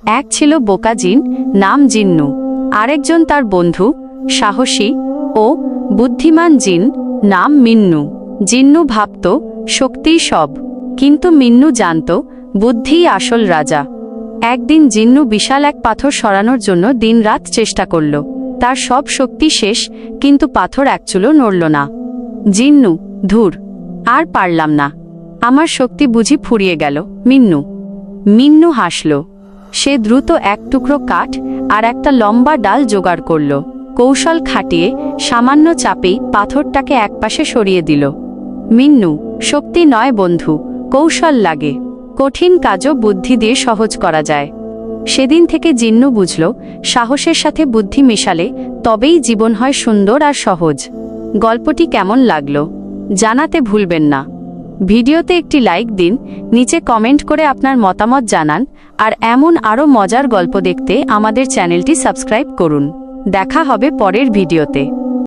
এক ছিল বোকা জিন, নাম জিন্নু। আরেকজন তার বন্ধু, সাহসী ও বুদ্ধিমান জিন, নাম মিন্নু। জিন্নু ভাবত শক্তিই সব, কিন্তু মিন্নু জানত বুদ্ধিই আসল রাজা। একদিন জিন্নু বিশাল এক পাথর সরানোর জন্য দিনরাত চেষ্টা করল। তার সব শক্তি শেষ, কিন্তু পাথর এক চুলো নড়ল না। জিন্নু, ধুর, আর পারলাম না, আমার শক্তি বুঝি ফুরিয়ে গেল। মিন্নু হাসল। সে দ্রুত এক টুকরো কাঠ আর একটা লম্বা ডাল জোগাড় করল। কৌশল খাটিয়ে সামান্য চাপেই পাথরটাকে একপাশে সরিয়ে দিল। মিন্নু, শক্তি নয় বন্ধু, কৌশল লাগে। কঠিন কাজও বুদ্ধি দিয়ে সহজ করা যায়। সেদিন থেকে জিন্নু বুঝল, সাহসের সাথে বুদ্ধি মেশালে তবেই জীবন হয় সুন্দর আর সহজ। গল্পটি কেমন লাগলো জানাতে ভুলবেন না। ভিডিওতে একটি লাইক দিন, নিচে কমেন্ট করে আপনার মতামত জানান, আর এমন আরও মজার গল্প দেখতে আমাদের চ্যানেলটি সাবস্ক্রাইব করুন। দেখা হবে পরের ভিডিওতে।